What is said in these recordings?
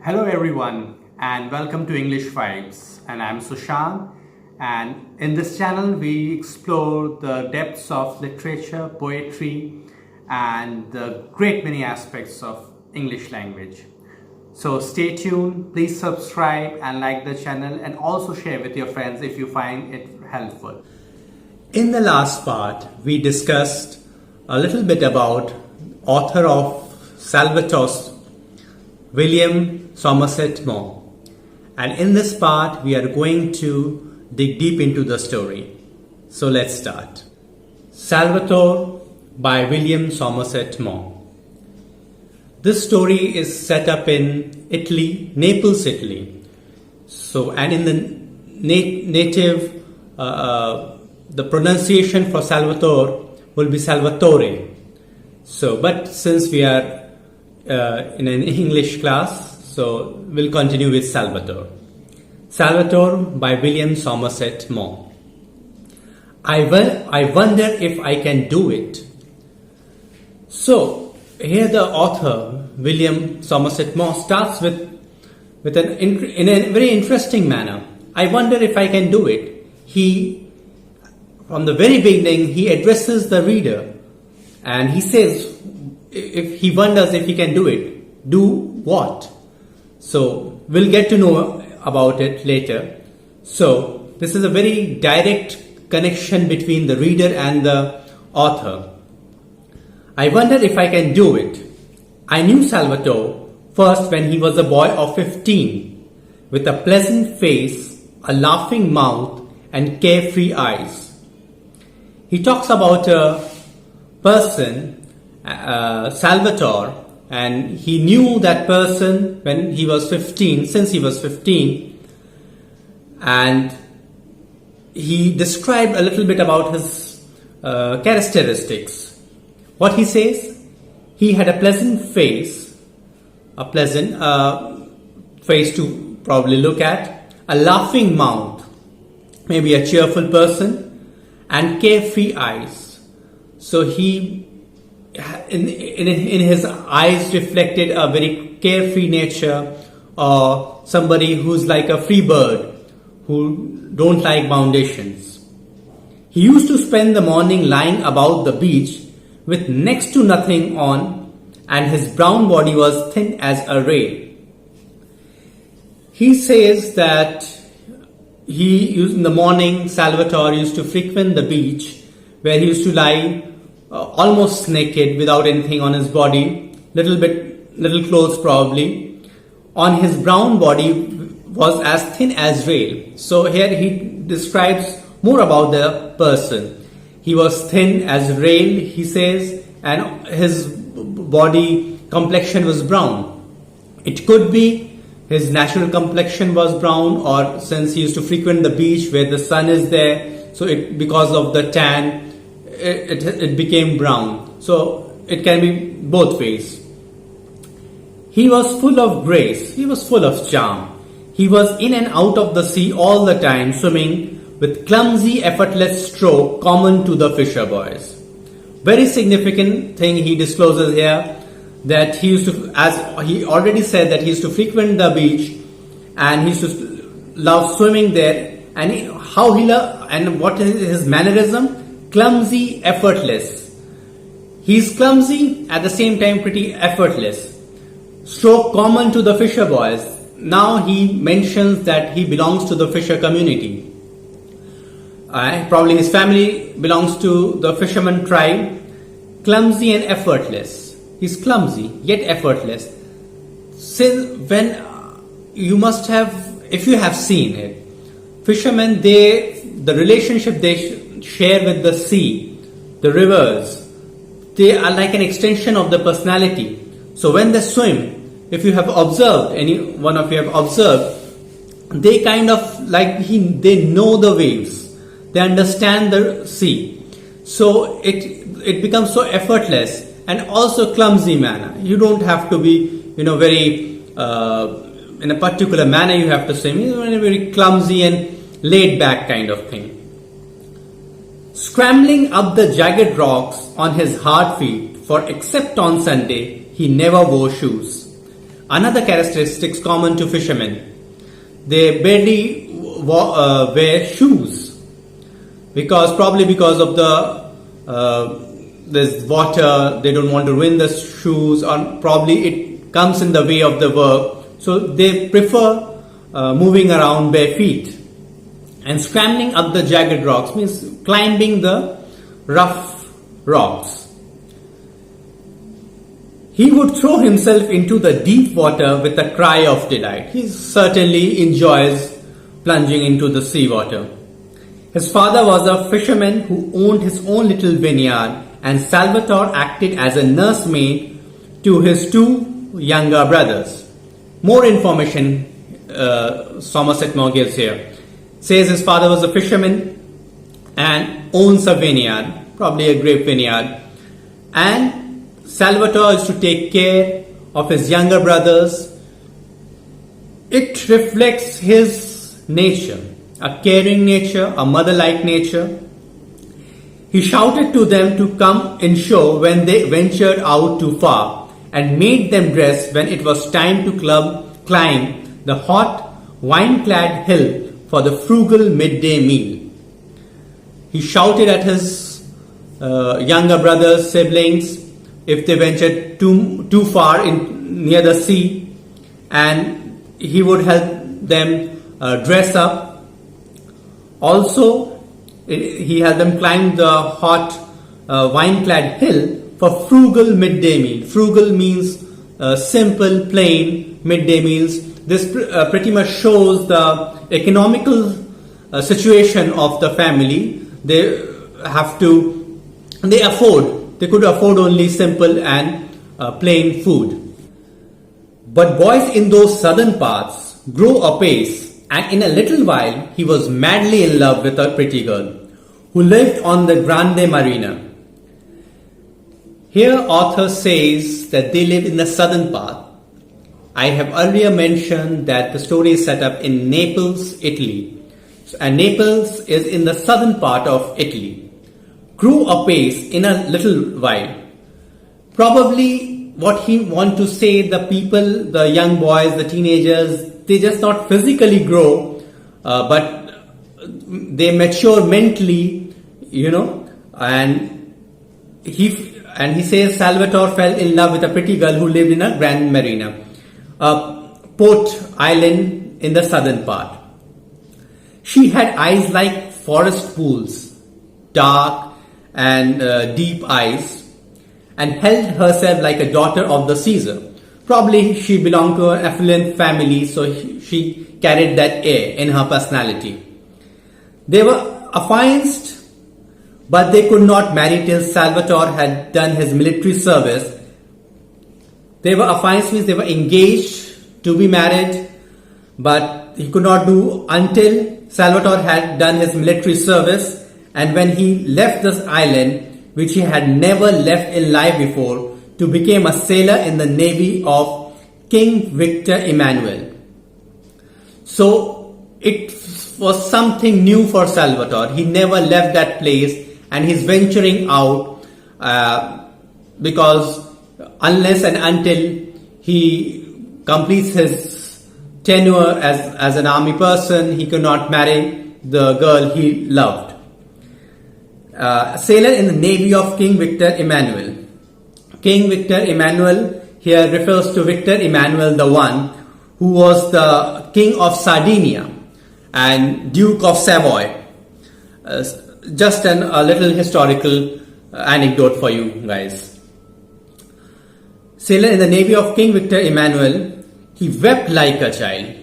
Hello everyone and welcome to English Vibes, and I'm Shushant, and in this channel we explore the depths of literature, poetry and the great many aspects of English language. So stay tuned, please subscribe and like the channel, and also share with your friends if you find it helpful. In the last part we discussed a little bit about author of Salvatore-William Somerset Maugham, and in this part we are going to dig deep into the story. So let's start. Salvatore by William Somerset Maugham. This story is set up in Italy, Naples, Italy. So, and in the native, the pronunciation for Salvatore will be Salvatore. So, but since we are in an English class, so we'll continue with Salvatore. Salvatore by William Somerset Maugham. I wonder if I can do it. So here the author William Somerset Maugham starts in a very interesting manner. I wonder if I can do it. From the very beginning, he addresses the reader and he says, if he wonders if he can do it, do what? So we'll get to know about it later. So this is a very direct connection between the reader and the author. I wonder if I can do it. I knew Salvatore first when he was a boy of 15, with a pleasant face, a laughing mouth and carefree eyes. He talks about a person, Salvatore, and he knew that person when he was 15, since he was 15, and he described a little bit about his characteristics. What he says, he had a pleasant face to probably look at, a laughing mouth, maybe a cheerful person, and carefree eyes. So he, in his eyes reflected a very carefree nature, or somebody who's like a free bird, who don't like foundations. He used to spend the morning lying about the beach with next to nothing on, and his brown body was thin as a rail. He says that in the morning, Salvatore used to frequent the beach, where he used to lie almost naked without anything on his body, little clothes probably. On his brown body was as thin as rail. So here he describes more about the person. He was thin as rail, he says, and his body complexion was brown. It could be his natural complexion was brown, or since he used to frequent the beach where the sun is there, so because of the tan, it became brown. So it can be both ways. He was full of grace. He was full of charm. He was in and out of the sea all the time, swimming with clumsy, effortless stroke common to the fisher boys. Very significant thing he discloses here, that he used to, as he already said, that he used to frequent the beach and he used to love swimming there. And what is his mannerism? Clumsy, effortless. He's clumsy, at the same time pretty effortless. Stroke common to the fisher boys. Now he mentions that he belongs to the fisher community. Probably his family belongs to the fisherman tribe. Clumsy and effortless. He's clumsy yet effortless. Since when you must have, if you have seen it, fishermen, the relationship they share with the sea, the rivers, they are like an extension of the personality. So when they swim, if you have observed, any one of you have observed, they kind of like they know the waves, they understand the sea. So it becomes so effortless and also clumsy manner. You don't have to be, very in a particular manner you have to swim. It's very clumsy and laid back kind of thing. Scrambling up the jagged rocks on his hard feet, for except on Sunday, he never wore shoes. another characteristics common to fishermen. They barely wear shoes probably because of there's water. They don't want to ruin the shoes, or probably it comes in the way of the work. So they prefer moving around bare feet. And scrambling up the jagged rocks means climbing the rough rocks. He would throw himself into the deep water with a cry of delight. He certainly enjoys plunging into the seawater. His father was a fisherman who owned his own little vineyard, and Salvatore acted as a nursemaid to his two younger brothers. More information Somerset Maugham gives here. Says his father was a fisherman and owns a vineyard, probably a grape vineyard, and Salvatore is to take care of his younger brothers. It reflects his nature, a caring nature, a mother-like nature. He shouted to them to come inshore when they ventured out too far, and made them dress when it was time to climb the hot, vine-clad hill for the frugal midday meal. He shouted at his younger brothers, siblings, if they ventured too far near the sea, and he would help them dress up. Also, he had them climb the hot, vine-clad hill for frugal midday meal. Frugal means simple, plain midday meals. This pretty much shows the economical situation of the family. They could afford only simple and plain food. But boys in those southern parts grow apace, and in a little while he was madly in love with a pretty girl who lived on the Grande Marina. Here author says that they lived in the southern part. I have earlier mentioned that the story is set up in Naples, Italy. And Naples is in the southern part of Italy. Grew apace in a little while. Probably what he want to say, the people, the young boys, the teenagers, they just not physically grow, but they mature mentally, and he says Salvatore fell in love with a pretty girl who lived in a Grand Marina, a port island in the southern part. She had eyes like forest pools, dark and deep eyes, and held herself like a daughter of the Caesar. Probably she belonged to an affluent family, so she carried that air in her personality. They were affianced, but they could not marry till Salvatore had done his military service. They were affianced means they were engaged to be married, but he could not do until Salvatore had done his military service, and when he left this island, which he had never left in life before, to become a sailor in the navy of King Victor Emmanuel. So it was something new for Salvatore. He never left that place, and he's venturing out because unless and until he completes his tenure as an army person, he could not marry the girl he loved. Sailor in the navy of King Victor Emmanuel. King Victor Emmanuel here refers to Victor Emmanuel I, who was the King of Sardinia and Duke of Savoy. Just a little historical anecdote for you guys. Sailor in the navy of King Victor Emmanuel, he wept like a child.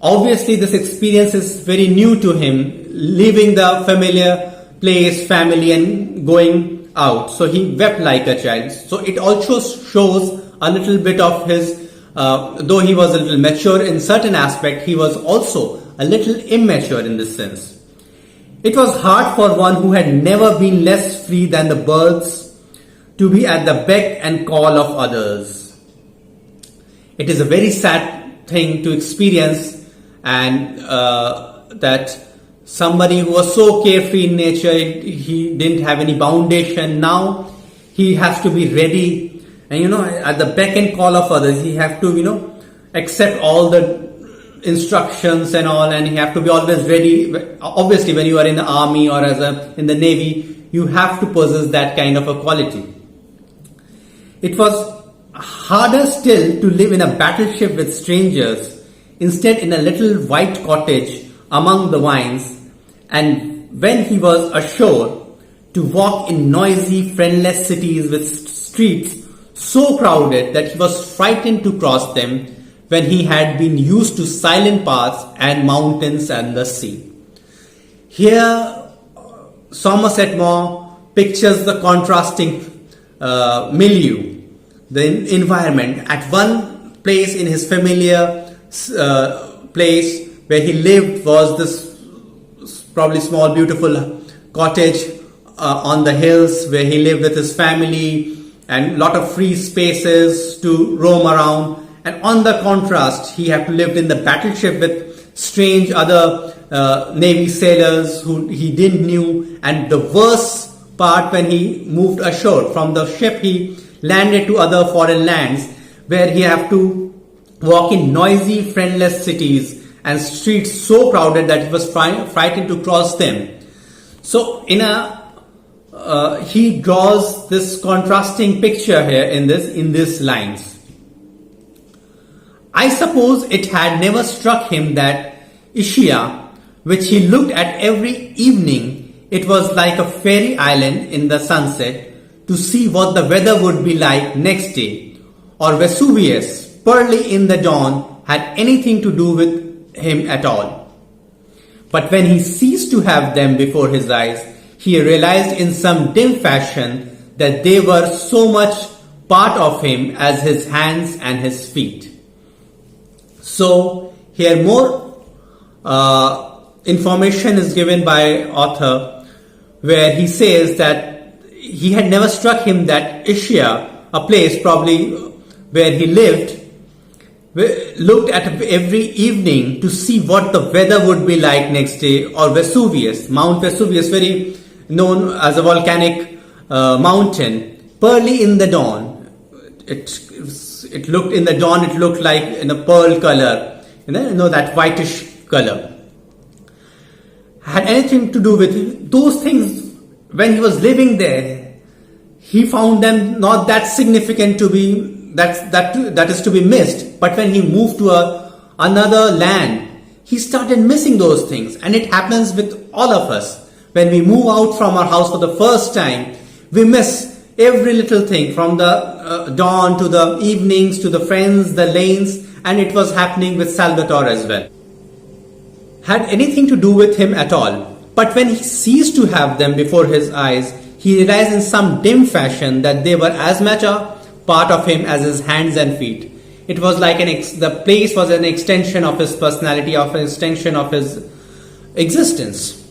Obviously, this experience is very new to him, leaving the familiar place, family, and going out. So he wept like a child. So it also shows a little bit of his, though he was a little mature in certain aspect, he was also a little immature in this sense. It was hard for one who had never been less free than the birds to be at the beck and call of others. It is a very sad thing to experience, and that somebody who was so carefree in nature, he didn't have any foundation. Now he has to be ready And at the beck and call of others, he have to accept all the instructions and all, and you have to be always ready. Obviously, when you are in the army or in the navy, you have to possess that kind of a quality. It was harder still to live in a battleship with strangers, instead in a little white cottage among the vines, and when he was ashore, to walk in noisy, friendless cities with streets so crowded that he was frightened to cross them, when he had been used to silent paths and mountains and the sea. Here, Somerset Maugham pictures the contrasting milieu, the environment. At one place in his familiar place where he lived was this probably small, beautiful cottage on the hills where he lived with his family, and a lot of free spaces to roam around. And on the contrast, he had to live in the battleship with strange other Navy sailors who he didn't knew. And the worst part, when he moved ashore from the ship, he landed to other foreign lands where he had to walk in noisy, friendless cities and streets so crowded that he was frightened to cross them. So he draws this contrasting picture here in these lines. I suppose it had never struck him that Ischia, which he looked at every evening, it was like a fairy island in the sunset, to see what the weather would be like next day, or Vesuvius, pearly in the dawn, had anything to do with him at all. But when he ceased to have them before his eyes, he realized in some dim fashion that they were so much part of him as his hands and his feet. So here more information is given by author, where he says that he had never struck him that Ischia, a place probably where he lived, looked at every evening to see what the weather would be like next day, or Vesuvius, Mount Vesuvius, very known as a volcanic mountain, pearly in the dawn. It looked in the dawn, it looked like in a pearl color, that whitish color. Had anything to do with those things. When he was living there, he found them not that significant to be that is to be missed. But when he moved to another land, he started missing those things. And it happens with all of us. When we move out from our house for the first time, we miss every little thing, from the dawn to the evenings to the friends, the lanes, and it was happening with Salvatore as well. Had anything to do with him at all. But when he ceased to have them before his eyes, he realized in some dim fashion that they were as much a part of him as his hands and feet. It was like the place was an extension of his personality, of an extension of his existence.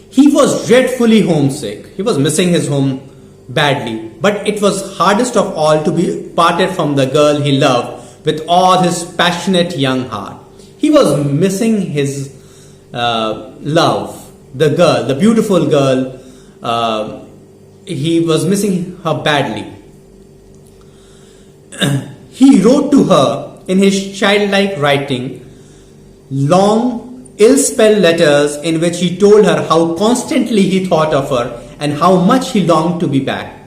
He was dreadfully homesick. He was missing his home badly, but it was hardest of all to be parted from the girl he loved with all his passionate young heart. He was missing his love, the girl, the beautiful girl. He was missing her badly. He wrote to her in his childlike writing long, ill-spelled letters in which he told her how constantly he thought of her and how much he longed to be back.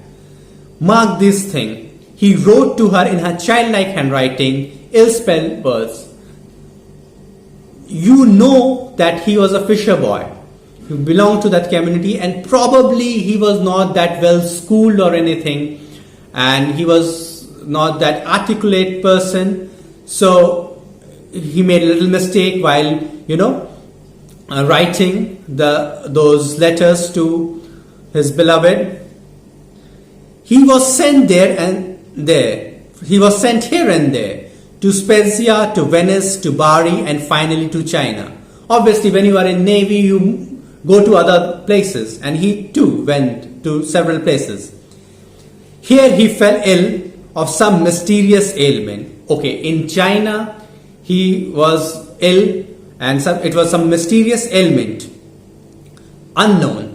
Mark this thing. He wrote to her in her childlike handwriting, ill-spelled words. You know that he was a fisher boy who belonged to that community, and probably he was not that well schooled or anything, and he was not that articulate person. So he made a little mistake while writing those letters to his beloved. He was sent there and there. He was sent here and there, to Spezia, to Venice, to Bari, and finally to China. Obviously, when you are in Navy, you go to other places, and he too went to several places. Here he fell ill of some mysterious ailment. Okay, in China, he was ill, and it was some mysterious ailment, unknown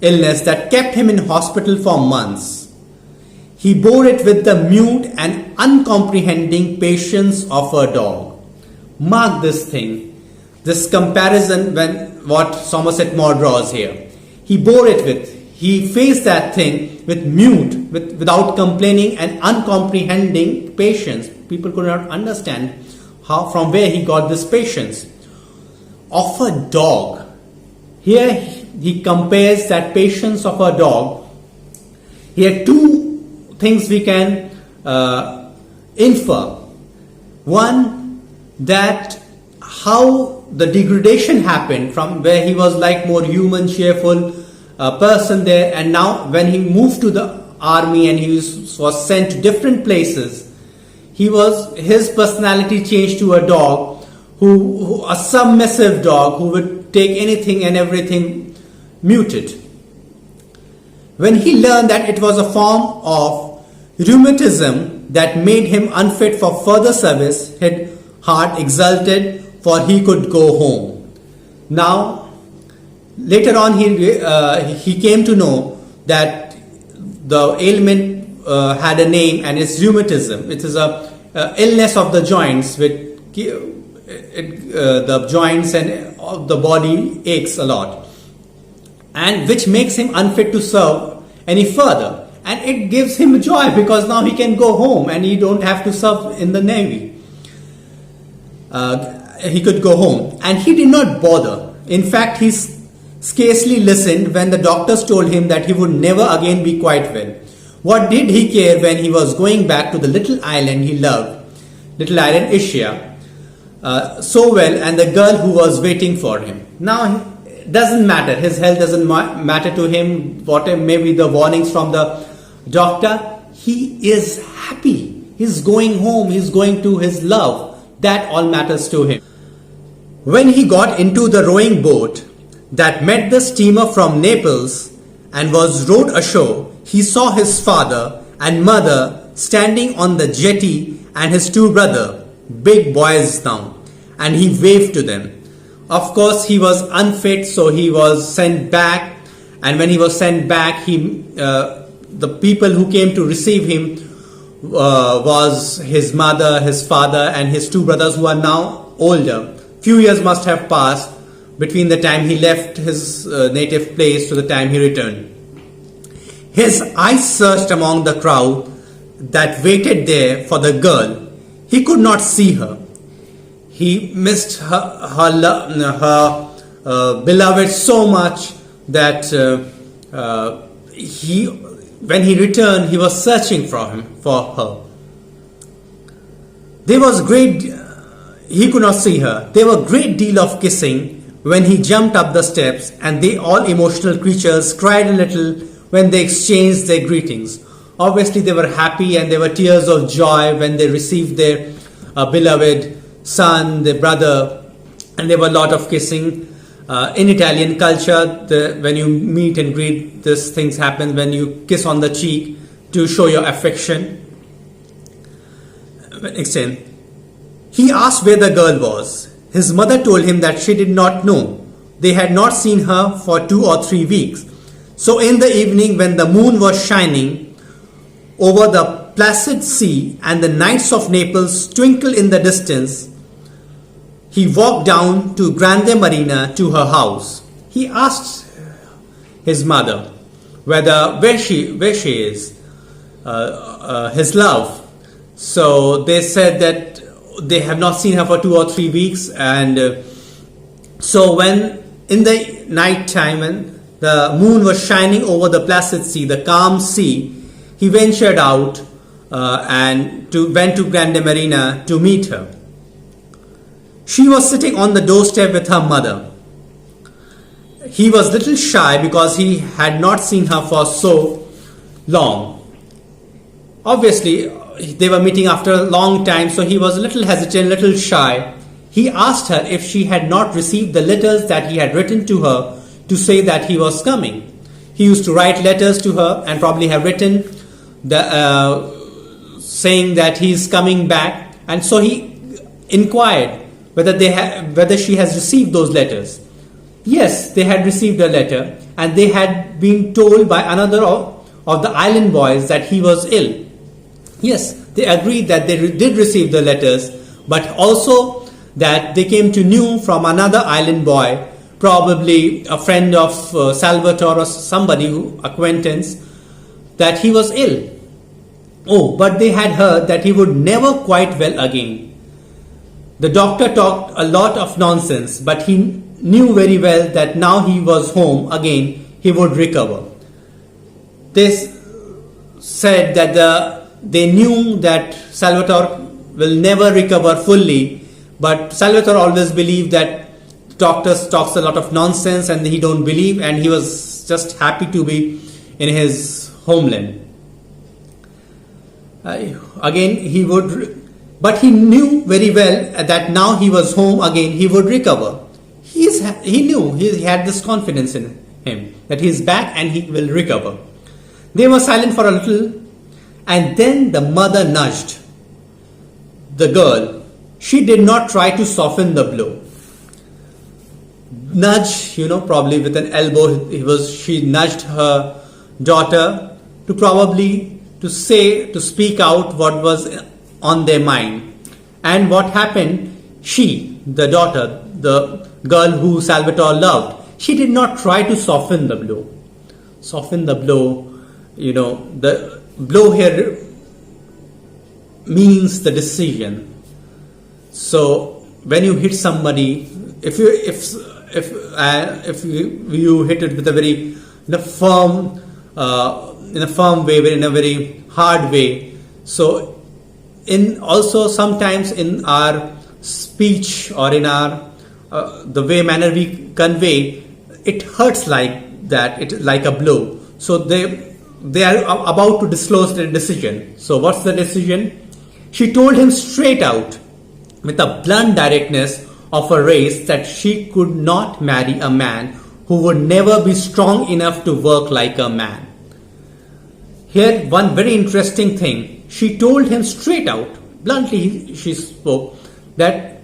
illness that kept him in hospital for months. He bore it with the mute and uncomprehending patience of a dog. Mark this thing, this comparison when what Somerset Maugham draws here. He bore it with, he faced that thing with mute, without complaining and uncomprehending patience. People could not understand from where he got this patience. Of a dog. Here he compares that patience of a dog. Here two things we can infer. One, that how the degradation happened from where he was like more human, cheerful person there, and now when he moved to the army and he was sent to different places, his personality changed to a dog, a submissive dog who would take anything and everything muted. When he learned that it was a form of rheumatism that made him unfit for further service, his heart exulted, for he could go home. Now, later on he came to know that the ailment had a name, and it's rheumatism. It is a illness of the joints, the joints and the body aches a lot, and which makes him unfit to serve any further. And it gives him joy because now he can go home and he don't have to serve in the navy. He could go home, and he did not bother. In fact, he scarcely listened when the doctors told him that he would never again be quite well. What did he care when he was going back to the little island he loved, little island Ischia, so well, and the girl who was waiting for him. Now, it doesn't matter. His health doesn't matter to him. Whatever may be the warnings from the doctor, he is happy. He's going home. He's going to his love. That all matters to him. When he got into the rowing boat that met the steamer from Naples and was rowed ashore, he saw his father and mother standing on the jetty and his two brothers, big boys now, and he waved to them. Of course, he was unfit, so he was sent back, and when he was sent back, the people who came to receive him was his mother, his father, and his two brothers who are now older. Few years must have passed between the time he left his native place to the time he returned. His eyes searched among the crowd that waited there for the girl. He could not see her. He missed her beloved so much that when he returned, he was searching for her. He could not see her. There were a great deal of kissing when he jumped up the steps, and they, all emotional creatures, cried a little when they exchanged their greetings. Obviously, they were happy, and there were tears of joy when they received their beloved son, their brother, and there were a lot of kissing. In Italian culture, when you meet and greet, these things happen when you kiss on the cheek to show your affection. Extend. He asked where the girl was. His mother told him that she did not know. They had not seen her for 2 or 3 weeks. So in the evening, when the moon was shining over the placid sea and the nights of Naples twinkled in the distance, he walked down to Grande Marina to her house. He asked his mother where she is, his love. So they said that they have not seen her for 2 or 3 weeks, and so when in the night time when the moon was shining over the placid sea, the calm sea, he ventured out and went to Grande Marina to meet her. She was sitting on the doorstep with her mother. He was a little shy because he had not seen her for so long. Obviously, they were meeting after a long time, so he was a little hesitant, a little shy. He asked her if she had not received the letters that he had written to her to say that he was coming. He used to write letters to her and probably have written saying that he is coming back, and so he inquired whether she has received those letters. Yes, they had received a letter, and they had been told by another of the island boys that he was ill. Yes, they agreed that they did receive the letters, but also that they came to know from another island boy, probably a friend of Salvatore or somebody, acquaintance, that he was ill. Oh, but they had heard that he would never quite well again. The doctor talked a lot of nonsense, but he knew very well that now he was home again, he would recover. They said that they knew that Salvatore will never recover fully, but Salvatore always believed that doctors talks a lot of nonsense and he don't believe, and he was just happy to be in his homeland. But he knew very well that now he was home again, he would recover. He knew, he had this confidence in him that he is back and he will recover. They were silent for a little, and then the mother nudged the girl. She did not try to soften the blow. Nudge, probably with an elbow, she nudged her daughter to speak out what was on their mind. And what happened, the daughter, the girl who Salvatore loved, she did not try to soften the blow. Soften the blow, the blow here means the decision. So when you hit somebody, if you hit it with a very firm way, in a very hard way. So sometimes in our speech or in our the manner we convey, it hurts like that, like a blow. So they are about to disclose their decision. So what's the decision? She told him straight out, with a blunt directness of a race, that she could not marry a man who would never be strong enough to work like a man. Here, one very interesting thing. She told him straight out, bluntly she spoke, that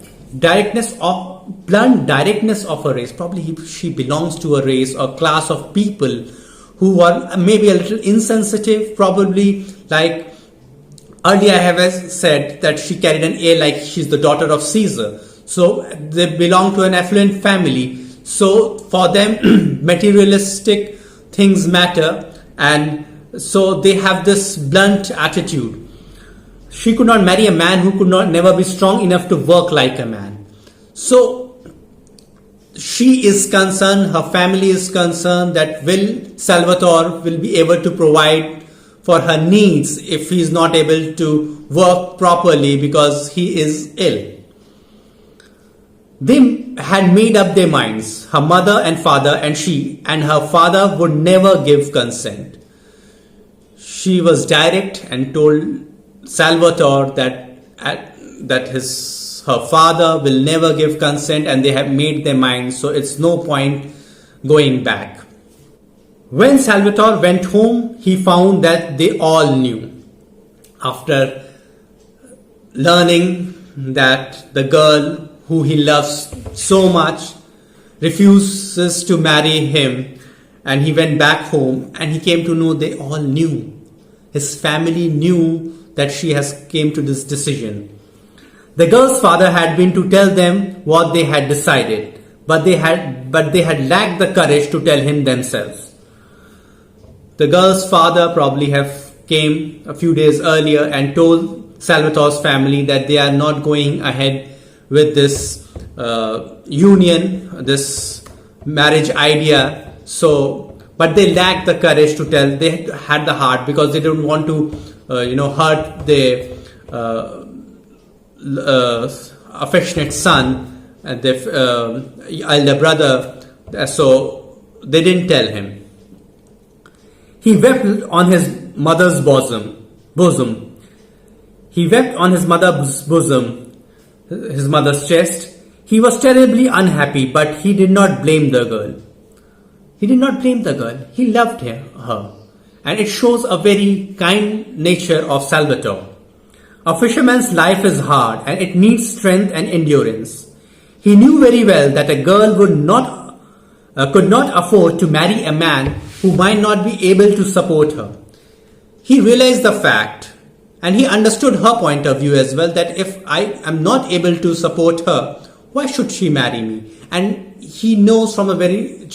blunt directness of a race. Probably she belongs to a race or class of people who are maybe a little insensitive, probably like earlier I have said that she carried an A, like she's the daughter of Caesar. So they belong to an affluent family. So for them, materialistic things matter, and so they have this blunt attitude. She could not marry a man who could never be strong enough to work like a man. So she is concerned, her family is concerned that Salvatore will be able to provide for her needs if he is not able to work properly because he is ill. They had made up their minds, her mother and father, and she and her father would never give consent. She was direct and told Salvatore that her father will never give consent, and they have made their minds, so it's no point going back. When Salvatore went home, he found that they all knew. After learning that the girl who he loves so much refuses to marry him, and he went back home, and he came to know they all knew. His family knew that she has came to this decision. The girl's father had been to tell them what they had decided, but they had lacked the courage to tell him themselves. The girl's father probably came a few days earlier and told Salvatore's family that they are not going ahead with this union, this marriage idea. So, but they lacked the courage to tell. They had the heart because they didn't want to, hurt their affectionate son and their elder brother. So they didn't tell him. He wept on his mother's bosom. He wept on his mother's bosom, his mother's chest. He was terribly unhappy, but he did not blame the girl. He did not blame the girl. He loved her. And it shows a very kind nature of Salvatore. A fisherman's life is hard, and it needs strength and endurance. He knew very well that a girl could not afford to marry a man who might not be able to support her. he realized the fact, and he understood her point of view as well, that if I am not able to support her, why should she marry me? And he knows from the very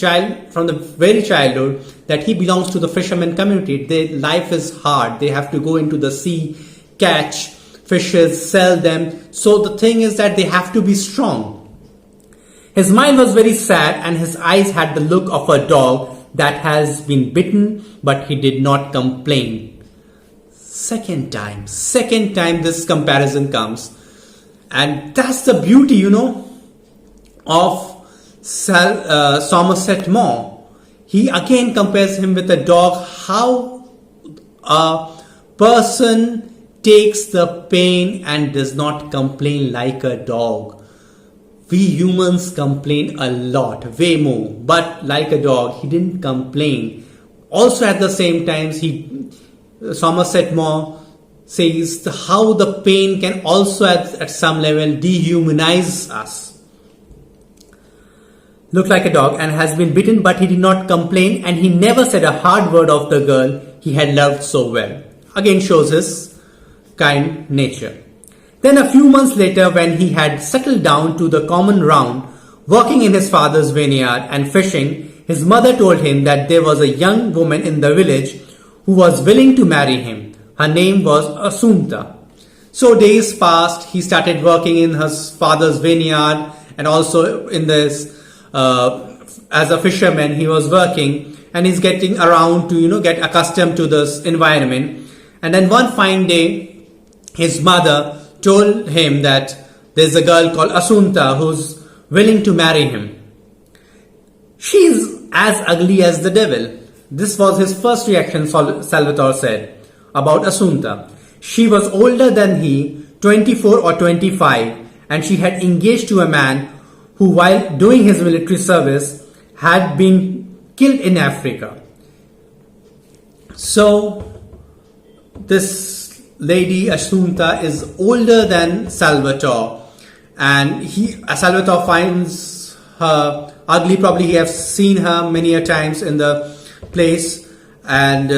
childhood that he belongs to the fisherman community. Their life is hard. They have to go into the sea, catch fishes, sell them. So the thing is that they have to be strong. His mind was very sad, and his eyes had the look of a dog that has been bitten, but he did not complain. Second time this comparison comes. And that's the beauty, of Somerset Maugham. He again compares him with a dog, how a person takes the pain and does not complain like a dog. We humans complain a lot, way more, but like a dog, he didn't complain. Also at the same time, Somerset Maugham says how the pain can also at some level dehumanize us. Looked like a dog and has been bitten, but he did not complain, and he never said a hard word of the girl he had loved so well. Again shows his kind nature. Then a few months later, when he had settled down to the common round, working in his father's vineyard and fishing, his mother told him that there was a young woman in the village who was willing to marry him. Her name was Asunta. So days passed. He started working in his father's vineyard, and also in this as a fisherman he was working, and he's getting around to get accustomed to this environment. And then one fine day, his mother told him that there's a girl called Asunta who's willing to marry him. She's as ugly as the devil. This was his first reaction, Salvatore said, about Asunta. She was older than he, 24 or 25, and she had engaged to a man who, while doing his military service, had been killed in Africa. So, this lady Asunta is older than Salvatore, and Salvatore finds her ugly. Probably he has seen her many a times in the place, and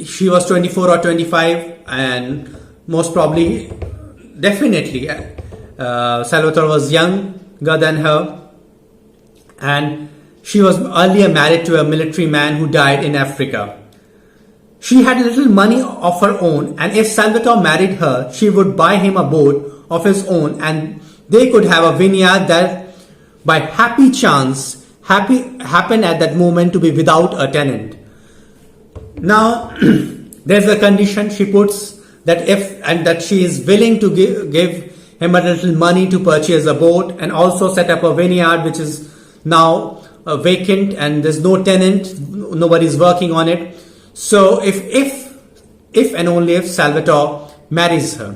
she was 24 or 25, and most probably, definitely, Salvatore was younger than her, and she was earlier married to a military man who died in Africa. She had little money of her own, and if Salvatore married her, she would buy him a boat of his own, and they could have a vineyard that by happy chance happened at that moment to be without a tenant. Now there's a condition she puts, that she is willing to give him a little money to purchase a boat, and also set up a vineyard which is now vacant and there's no tenant, nobody's working on it. So if and only if Salvatore marries her.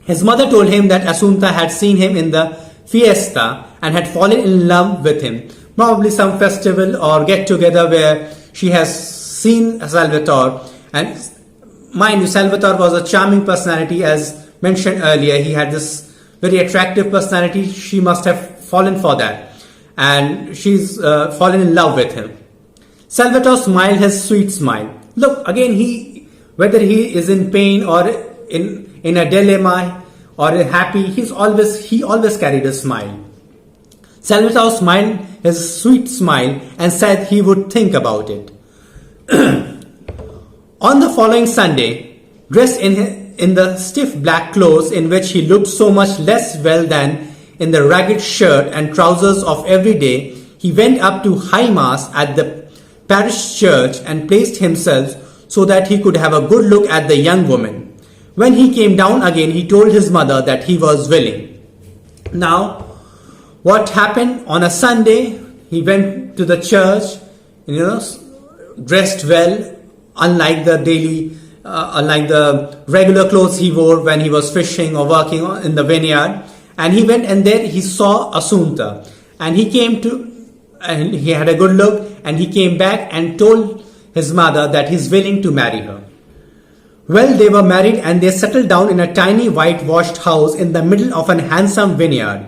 His mother told him that Asunta had seen him in the fiesta and had fallen in love with him. Probably some festival or get together where she has seen Salvatore. And mind you, Salvatore was a charming personality, as mentioned earlier. He had this very attractive personality. She must have fallen for that, and she's fallen in love with him. Salvatore smiled his sweet smile. Look, again, whether he is in pain or in a dilemma or happy, he always carried a smile. Salvatore smiled his sweet smile and said he would think about it. On the following Sunday, dressed in the stiff black clothes in which he looked so much less well than in the ragged shirt and trousers of every day, he went up to High Mass at the parish church and placed himself so that he could have a good look at the young woman. When he came down again, he told his mother that he was willing. Now, what happened on a Sunday? He went to the church, dressed well, unlike the regular clothes he wore when he was fishing or working in the vineyard. And he went, and there he saw Asunta, and he had a good look, and he came back and told his mother that he's willing to marry her. Well, they were married, and they settled down in a tiny whitewashed house in the middle of an handsome vineyard.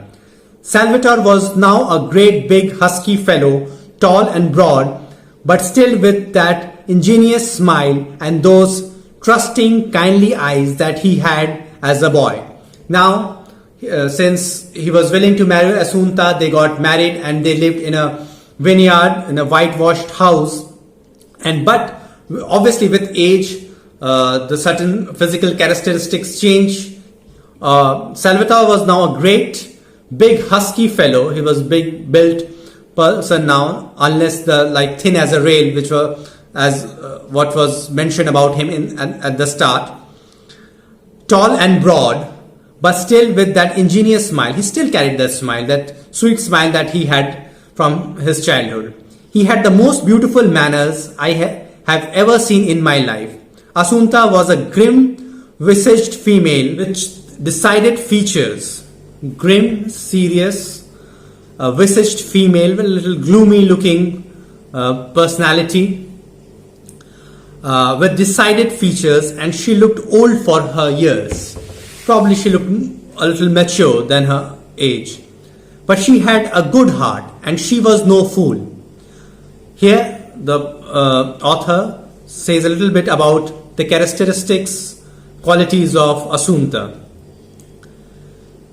Salvatore was now a great big husky fellow, tall and broad, but still with that ingenuous smile and those trusting, kindly eyes that he had as a boy. Now, since he was willing to marry Asunta, they got married and they lived in a vineyard, in a whitewashed house. But obviously with age, the certain physical characteristics change. Salvatore was now a great, big, husky fellow. He was big built person now, unless the thin as a rail, which were as what was mentioned about him at the start. Tall and broad, but still with that ingenuous smile. He still carried that smile, that sweet smile that he had from his childhood. He had the most beautiful manners I have ever seen in my life. Asunta was a grim-visaged female with decided features. Grim, serious, visaged female with a little gloomy-looking personality. With decided features, and she looked old for her years. Probably she looked a little mature than her age. But she had a good heart, and she was no fool. Here, the author says a little bit about the characteristics, qualities of Asunta.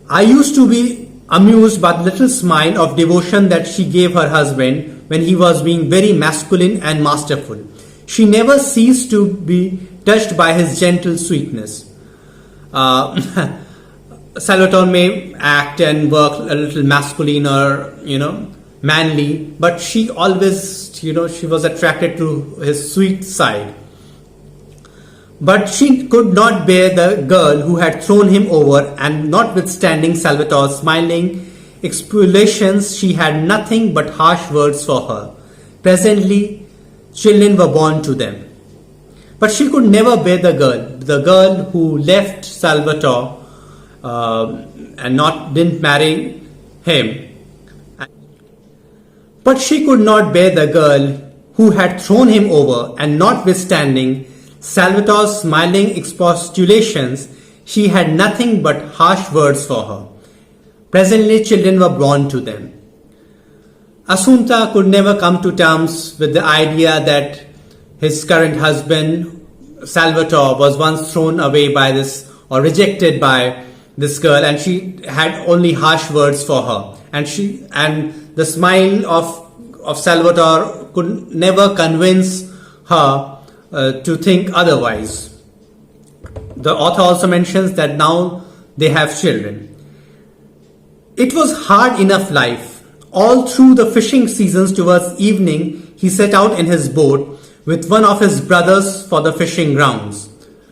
I used to be amused by the little smile of devotion that she gave her husband when he was being very masculine and masterful. She never ceased to be touched by his gentle sweetness. Salvatore may act and work a little masculine or, manly, but she always, she was attracted to his sweet side. But she could not bear the girl who had thrown him over, and notwithstanding Salvatore's smiling expostulations, she had nothing but harsh words for her. Presently, children were born to them. But she could never bear the girl who left Salvatore and didn't marry him. But she could not bear the girl who had thrown him over, and notwithstanding Salvatore's smiling expostulations, she had nothing but harsh words for her. Presently, children were born to them. Asunta could never come to terms with the idea that his current husband, Salvatore, was once thrown away by this or rejected by this girl, and she had only harsh words for her. And the smile of Salvatore could never convince her to think otherwise. The author also mentions that now they have children. It was hard enough life. All through the fishing seasons towards evening, he set out in his boat with one of his brothers for the fishing grounds.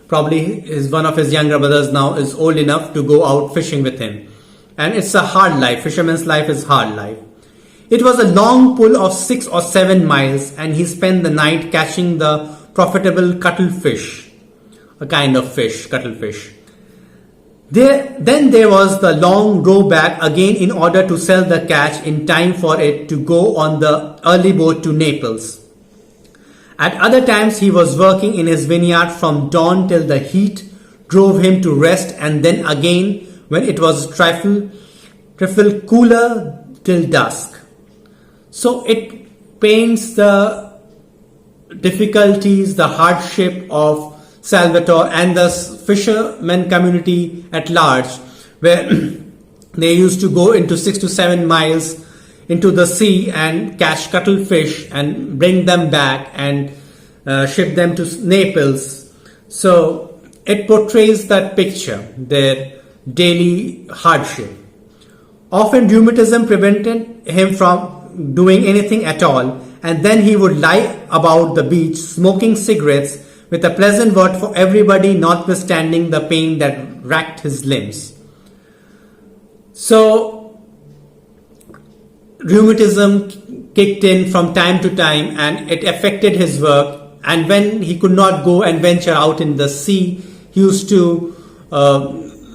Probably one of his younger brothers now is old enough to go out fishing with him. And it's a hard life. Fisherman's life is hard life. It was a long pull of 6 or 7 miles, and he spent the night catching the profitable cuttlefish, a kind of fish, cuttlefish. Then there was the long row back again in order to sell the catch in time for it to go on the early boat to Naples. At other times he was working in his vineyard from dawn till the heat drove him to rest, and then again when it was trifle cooler till dusk. So it paints the difficulties, the hardship of Salvatore and the fishermen community at large, where they used to go into 6 to 7 miles into the sea and catch cuttlefish and bring them back and ship them to Naples. So it portrays that picture, their daily hardship. Often rheumatism prevented him from doing anything at all, and then he would lie about the beach smoking cigarettes with a pleasant word for everybody, notwithstanding the pain that racked his limbs. So rheumatism kicked in from time to time, and it affected his work. And when he could not go and venture out in the sea, he used to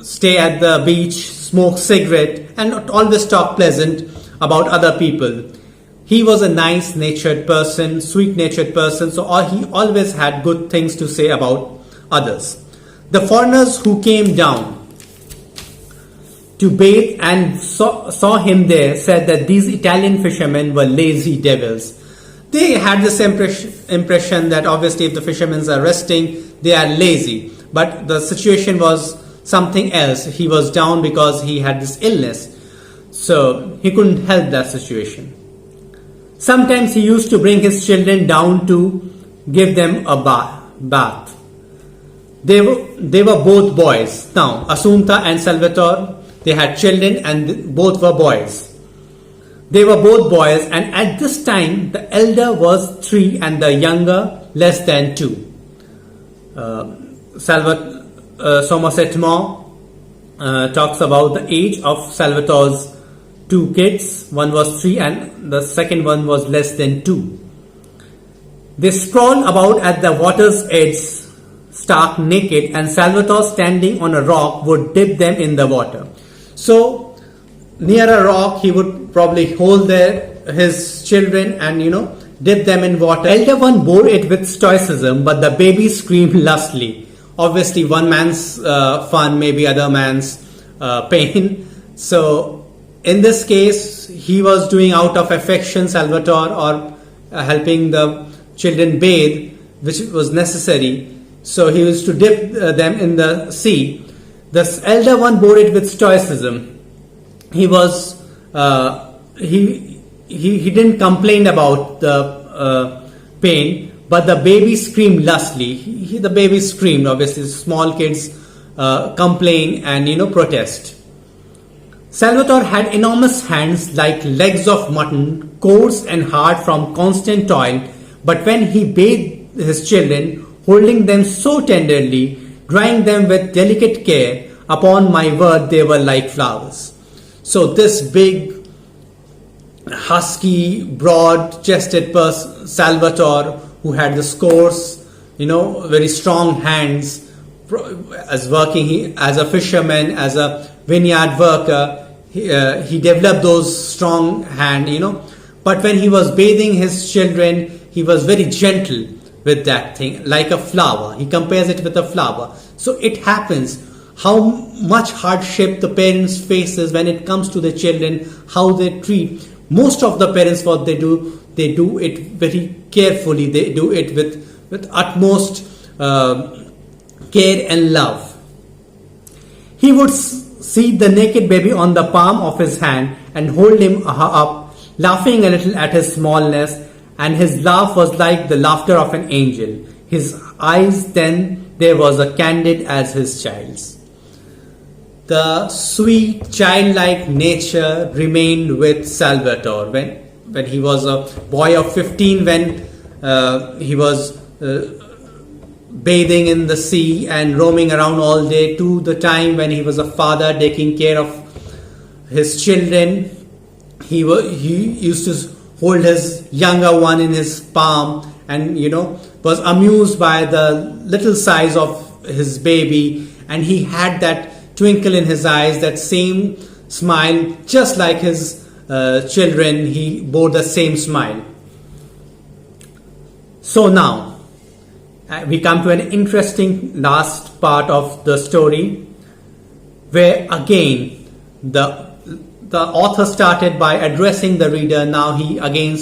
stay at the beach, smoke cigarette, and always talk pleasant about other people. He was a nice-natured person, sweet-natured person, so he always had good things to say about others. The foreigners who came down to bathe and saw him there said that these Italian fishermen were lazy devils. They had this impression that obviously if the fishermen are resting, they are lazy. But the situation was something else. He was down because he had this illness. So he couldn't help that situation. Sometimes he used to bring his children down to give them a bath. They were both boys. Now, Assunta and Salvatore, they had children and both were boys. They were both boys, and at this time the elder was 3 and the younger less than 2. Somerset Maugham talks about the age of Salvatore's 2 kids. One was 3 and the second one was less than 2. They sprawled about at the water's edge, stark naked, and Salvatore, standing on a rock, would dip them in the water. So near a rock, he would probably hold his children and dip them in water. Elder one bore it with stoicism, but the baby screamed lustily. Obviously, one man's fun, maybe other man's pain. So in this case, he was doing out of affection, Salvatore, or helping the children bathe, which was necessary. So he used to dip them in the sea. The elder one bore it with stoicism. He was he didn't complain about the pain, but the baby screamed lustily. The baby screamed. Obviously, small kids complain and protest. Salvatore had enormous hands like legs of mutton, coarse and hard from constant toil. But when he bathed his children, holding them so tenderly, drying them with delicate care, upon my word, they were like flowers. So this big, husky, broad-chested person, Salvatore, who had this coarse, very strong hands, as working as a fisherman, as a vineyard worker, he developed those strong hands, But when he was bathing his children, he was very gentle with that thing, like a flower. He compares it with a flower. So it happens. How much hardship the parents faces when it comes to the children, how they treat. Most of the parents, what they do it very carefully. They do it with utmost care and love. He would see the naked baby on the palm of his hand and hold him up, laughing a little at his smallness, and his laugh was like the laughter of an angel. His eyes then there was as candid as his child's. The sweet childlike nature remained with Salvatore when he was a boy of 15, when he was bathing in the sea and roaming around all day, to the time when he was a father taking care of his children. He used to hold his younger one in his palm and was amused by the little size of his baby, and he had that twinkle in his eyes, that same smile, just like his children. He bore the same smile. So now we come to an interesting last part of the story, where again the author started by addressing the reader. Now he again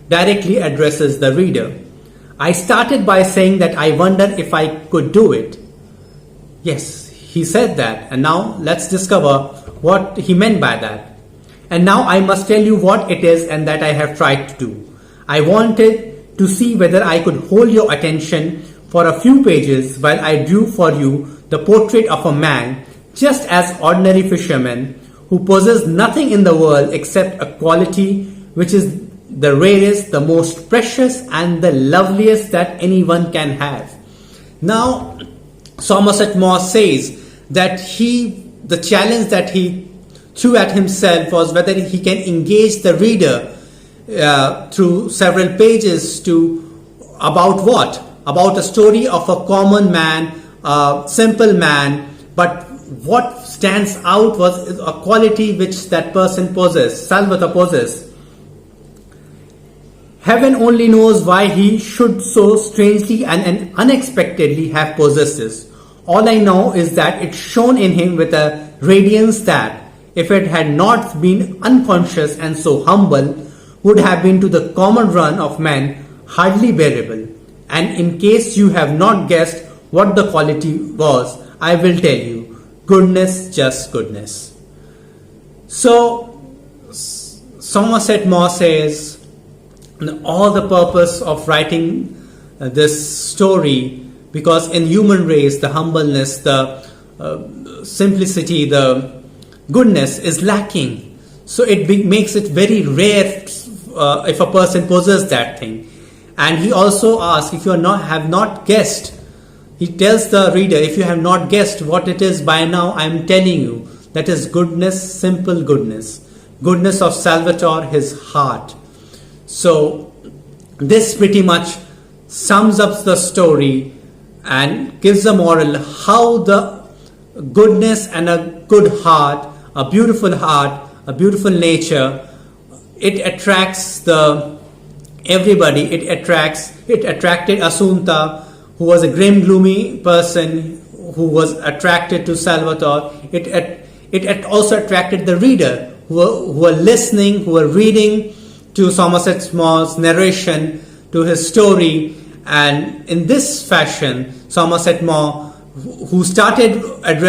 directly addresses the reader. I started by saying that I wondered if I could do it. Yes, he said that, and now let's discover what he meant by that. And now I must tell you what it is and that I have tried to do. I wanted to see whether I could hold your attention for a few pages while I drew for you the portrait of a man, just as ordinary fisherman, who possesses nothing in the world except a quality which is the rarest, the most precious, and the loveliest that anyone can have. Now, Somerset Maugham says that the challenge that he threw at himself was whether he can engage the reader through several pages about what? About a story of a common man, a simple man, but what stands out was a quality which that person possessed, Salvatore possessed. Heaven only knows why he should so strangely and unexpectedly have possessed this. All I know is that it shone in him with a radiance that, if it had not been unconscious and so humble, would have been to the common run of men hardly bearable. And in case you have not guessed what the quality was, I will tell you, goodness, just goodness. So, Somerset Maugham says, all the purpose of writing this story, because in human race, the humbleness, the simplicity, the goodness is lacking. So it makes it very rare if a person possesses that thing. And he also asks, if you have not guessed, he tells the reader, if you have not guessed what it is by now, I am telling you, that is goodness, simple goodness. Goodness of Salvatore, his heart. So this pretty much sums up the story and gives a moral how the goodness and a good heart, a beautiful nature, it attracts everybody. It attracted Assunta, who was a grim, gloomy person who was attracted to Salvatore. It also attracted the reader who were listening, who were reading to Somerset Maugham's narration, to his story. And in this fashion, Somerset Maugham, who started at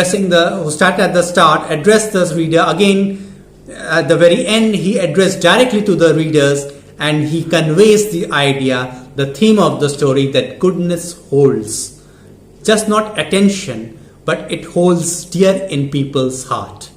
the start, addressed the reader. Again, at the very end, he addressed directly to the readers, and he conveys the idea, the theme of the story, that goodness holds. Just not attention, but it holds dear in people's heart.